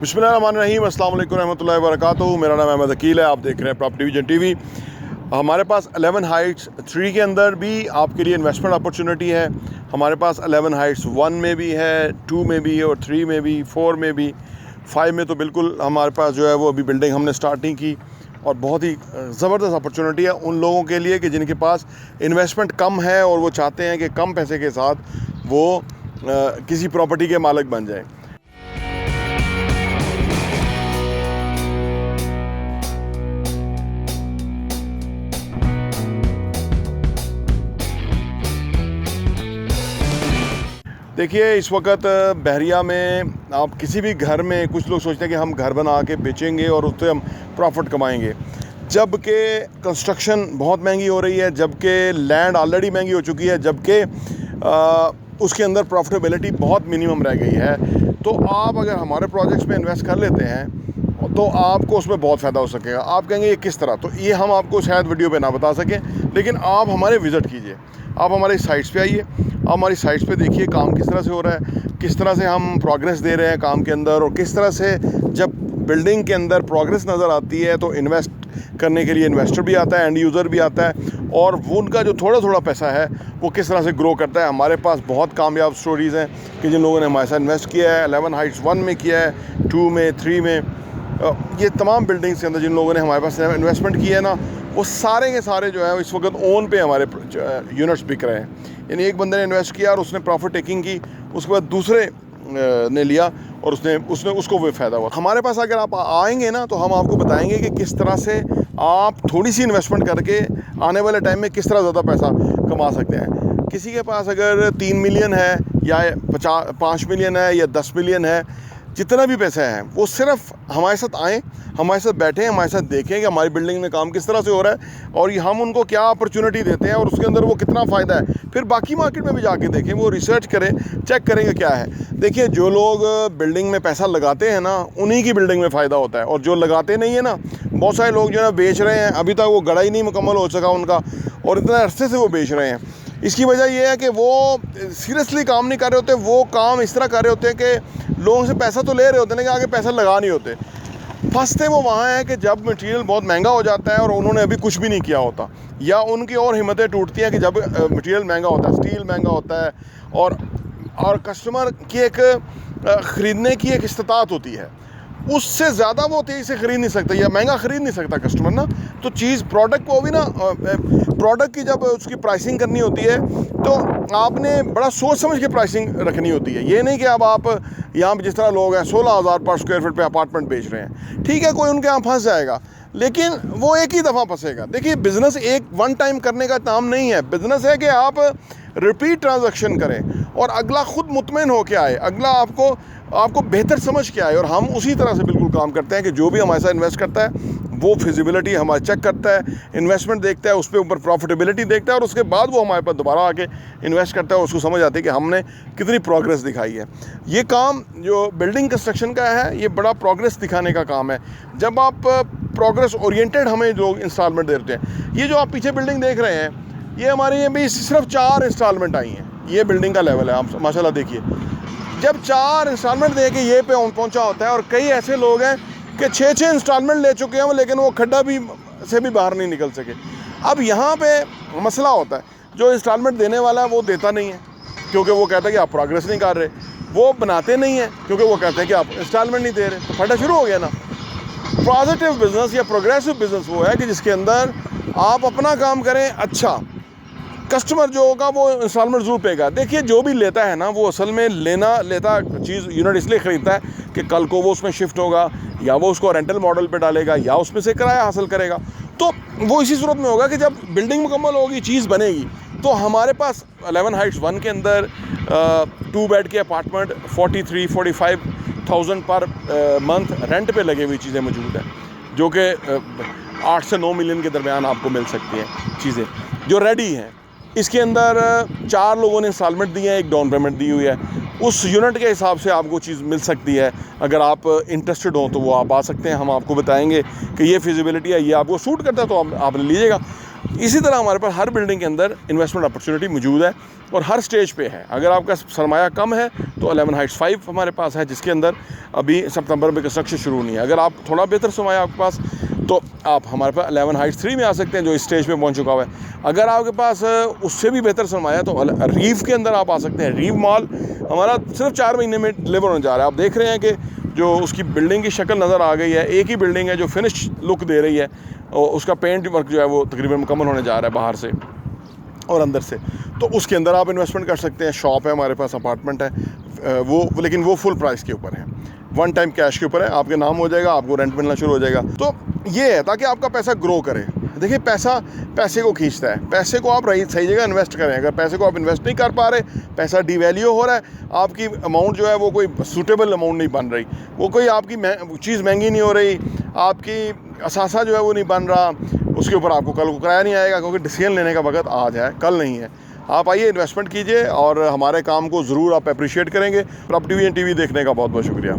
बिस्मिल्लाहिर्रहमानिर्रहीम, अस्सलाम वालेकुम रहमतुल्लाहि व बरकातुहू। मेरा नाम अहमद अकील है। आप देख रहे हैं प्रॉपर्टी विजन टीवी। हमारे पास 11 हाइट्स 3 के अंदर भी आपके लिए इन्वेस्टमेंट अपॉर्चुनिटी है। हमारे पास 11 हाइट्स 1 में भी है, 2 में भी और 3 में भी, 4 में भी, 5 में तो बिल्कुल हमारे पास जो है वो अभी बिल्डिंग हमने स्टार्ट नहीं की। और बहुत ही ज़बरदस्त अपॉर्चुनिटी है उन लोगों के लिए कि जिनके पास इन्वेस्टमेंट कम है और वो चाहते हैं कि कम पैसे के साथ वो किसी प्रॉपर्टी के मालिक बन जाए। देखिए, इस वक्त बहरिया में आप किसी भी घर में, कुछ लोग सोचते हैं कि हम घर बना के बेचेंगे और उससे हम प्रॉफिट कमाएंगे, जबकि कंस्ट्रक्शन बहुत महंगी हो रही है, जबकि लैंड ऑलरेडी महंगी हो चुकी है, जबकि उसके अंदर प्रॉफिटेबिलिटी बहुत मिनिमम रह गई है। तो आप अगर हमारे प्रोजेक्ट्स में इन्वेस्ट कर लेते हैं तो आपको उसमें बहुत फ़ायदा हो सकेगा। आप कहेंगे ये किस तरह, तो ये हम आपको शायद वीडियो पे ना बता सकें, लेकिन आप हमारे विज़िट कीजिए, आप हमारी साइट्स पे आइए, आप हमारी साइट्स पे देखिए काम किस तरह से हो रहा है, किस तरह से हम प्रोग्रेस दे रहे हैं काम के अंदर, और किस तरह से जब बिल्डिंग के अंदर प्रोग्रेस नज़र आती है तो इन्वेस्ट करने के लिए इन्वेस्टर भी आता है, एंड यूज़र भी आता है, और वो उनका जो थोड़ा थोड़ा पैसा है वो किस तरह से ग्रो करता है। हमारे पास बहुत कामयाब स्टोरीज़ हैं कि जिन लोगों ने हमारे साथ इन्वेस्ट किया है, 11 हाइट्स 1 में किया है, 2 में, 3 में, ये तमाम बिल्डिंग्स के अंदर जिन लोगों ने हमारे पास इन्वेस्टमेंट किया है ना, वो सारे के सारे जो है इस वक्त ओन पे हमारे यूनिट्स बिक रहे हैं। यानी एक बंदे ने इन्वेस्ट किया और उसने प्रॉफिट टेकिंग की, उसके बाद दूसरे ने लिया और उसने उसको वो फ़ायदा हुआ। हमारे पास अगर आप आएंगे ना तो हम आपको बताएंगे कि किस तरह से आप थोड़ी सी इन्वेस्टमेंट करके आने वाले टाइम में किस तरह ज़्यादा पैसा कमा सकते हैं। किसी के पास अगर 3 मिलियन है या 5 मिलियन है या 10 मिलियन है, जितना भी पैसा है वो सिर्फ हमारे साथ आएँ, हमारे साथ बैठें, हमारे साथ देखें कि हमारी बिल्डिंग में काम किस तरह से हो रहा है और ये हम उनको क्या अपॉर्चुनिटी देते हैं और उसके अंदर वो कितना फ़ायदा है। फिर बाकी मार्केट में भी जाके देखें, वो रिसर्च करें, चेक करेंगे क्या है। देखिए, जो लोग बिल्डिंग में पैसा लगाते हैं ना, उन्हीं की बिल्डिंग में फ़ायदा होता है, और जो लगाते नहीं है ना, बहुत सारे लोग जो है बेच रहे हैं, अभी तक वो गड़ा ही नहीं मुकम्मल हो सका उनका, और इतना अरसे से वो बेच रहे हैं। इसकी वजह ये है कि वो सीरियसली काम नहीं कर रहे होते, वो काम इस तरह कर रहे होते हैं कि लोगों से पैसा तो ले रहे होते हैं लेकिन आगे पैसा लगा नहीं होते। फंसते वो वहाँ है कि जब मटेरियल बहुत महंगा हो जाता है और उन्होंने अभी कुछ भी नहीं किया होता, या उनकी और हिम्मतें टूटती हैं कि जब मटेरियल महंगा होता है, स्टील महंगा होता है, और कस्टमर की एक ख़रीदने की एक इस्तात होती है, उससे ज़्यादा वो तेज़ी से ख़रीद नहीं सकता या महंगा ख़रीद नहीं सकता कस्टमर ना। तो चीज़ प्रोडक्ट को भी ना, प्रोडक्ट की जब उसकी प्राइसिंग करनी होती है तो आपने बड़ा सोच समझ के प्राइसिंग रखनी होती है। ये नहीं कि अब आप यहाँ पर जिस तरह लोग हैं 16,000 पर स्क्वायर फीट पे अपार्टमेंट बेच रहे हैं, ठीक है, कोई उनके यहाँ फंस जाएगा, लेकिन वो एक ही दफ़ा फंसेगा। देखिए, बिज़नेस एक वन टाइम करने का काम नहीं है। बिज़नेस है कि आप रिपीट ट्रांजैक्शन करें और अगला खुद मुतमईन हो के आए, अगला आपको बेहतर समझ के आए। और हम उसी तरह से बिल्कुल काम करते हैं कि जो भी हमारे साथ इन्वेस्ट करता है वो फिजिबिलिटी हमारे चेक करता है, इन्वेस्टमेंट देखता है, उस पर ऊपर प्रॉफिटेबिलिटी देखता है, और उसके बाद वो हमारे पास दोबारा आके इन्वेस्ट करता है और उसको समझ आती है कि हमने कितनी प्रोग्रेस दिखाई है। ये काम जो बिल्डिंग कंस्ट्रक्शन का है, ये बड़ा प्रोग्रेस दिखाने का काम है। जब आप प्रोग्रेस ओरिएंटेड हमें लोग इंस्टॉलमेंट देते हैं, ये जो आप पीछे बिल्डिंग देख रहे हैं, ये हमारे यहाँ भी सिर्फ 4 इंस्टॉलमेंट आई हैं। ये बिल्डिंग का लेवल है, आप माशाल्लाह देखिए। जब 4 इंस्टॉलमेंट दे के ये पे पहुंचा होता है, और कई ऐसे लोग हैं कि 6-6 इंस्टॉलमेंट ले चुके हैं लेकिन वो खड्डा भी से भी बाहर नहीं निकल सके। अब यहाँ पे मसला होता है, जो इंस्टॉलमेंट देने वाला है वो देता नहीं है क्योंकि वो कहता है कि आप प्रोग्रेस नहीं कर रहे, वो बनाते नहीं हैं क्योंकि वो कहते हैं कि आप इंस्टॉलमेंट नहीं दे रहे। तो फटा शुरू हो गया ना। पॉजिटिव बिजनेस या प्रोग्रेसिव बिजनेस वो है कि जिसके अंदर आप अपना काम करें, अच्छा कस्टमर जो होगा वो इंस्टॉलमेंट ज़रूर पेगा। देखिए, जो भी लेता है ना, वो असल में लेता चीज़ यूनिट इसलिए ख़रीदता है कि कल को वो उसमें शिफ्ट होगा, या वो उसको रेंटल मॉडल पे डालेगा, या उसमें से किराया हासिल करेगा। तो वो इसी सूरत में होगा कि जब बिल्डिंग मुकम्मल होगी, चीज़ बनेगी, तो हमारे पास 11 हाइट्स 1 के अंदर 2 बेड के अपार्टमेंट 43-45,000 पर मंथ रेंट पे लगे हुई चीज़ें मौजूद हैं, जो कि 8 से 9 मिलियन के दरमियान आपको मिल सकती हैं चीज़ें जो रेडी हैं। इसके अंदर 4 लोगों ने इंस्टॉलमेंट दी है, एक डाउन पेमेंट दी हुई है। उस यूनिट के हिसाब से आपको चीज़ मिल सकती है। अगर आप इंटरेस्टेड हो तो वो आप आ सकते हैं, हम आपको बताएंगे कि ये फिजिबिलिटी है, ये आपको सूट करता है तो आप ले लीजिएगा। इसी तरह हमारे पास हर बिल्डिंग के अंदर इन्वेस्टमेंट अपॉर्चुनिटी मौजूद है और हर स्टेज पे है। अगर आपका सरमाया कम है तो 11 हाइट्स 5 हमारे पास है, जिसके अंदर अभी सितंबर में कंस्ट्रक्शन शुरू नहीं है। अगर आप थोड़ा बेहतर सरमाया आपके पास तो आप हमारे पास 11 हाइट्स 3 में आ सकते हैं, जो इस स्टेज पे पहुंच चुका हुआ है। अगर आपके पास उससे भी बेहतर सरमाया है तो रीव के अंदर आप आ सकते हैं। रीव मॉल हमारा सिर्फ 4 महीने में डिलीवर होने जा रहा है। आप देख रहे हैं कि जो उसकी बिल्डिंग की शक्ल नज़र आ गई है, एक ही बिल्डिंग है जो फिनिश लुक दे रही है और उसका पेंट वर्क जो है वो तकरीबन मुकम्मल होने जा रहा है बाहर से और अंदर से। तो उसके अंदर आप इन्वेस्टमेंट कर सकते हैं। शॉप है हमारे पास, अपार्टमेंट है वो, लेकिन वो फुल प्राइस के ऊपर है, वन टाइम कैश के ऊपर है। आपके नाम हो जाएगा, आपको रेंट मिलना शुरू हो जाएगा। तो ये है ताकि आपका पैसा ग्रो करे। देखिए पैसा पैसे को खींचता है। पैसे को आप सही जगह इन्वेस्ट करें। अगर पैसे को आप इन्वेस्ट नहीं कर पा रहे, पैसा डिवैल्यू हो रहा है, आपकी अमाउंट जो है वो कोई सूटेबल अमाउंट नहीं बन रही, वो कोई आपकी चीज़ महंगी नहीं हो रही, आपकी असासा जो है वो नहीं बन रहा, उसके ऊपर आपको कल को किराया नहीं आएगा, क्योंकि डिसीजन लेने का वक्त आज है, कल नहीं है। आप आइए, इन्वेस्टमेंट कीजिए और हमारे काम को ज़रूर आप अप्रिशिएट करेंगे। प्रॉपर्टी वीएन टीवी देखने का बहुत बहुत शुक्रिया।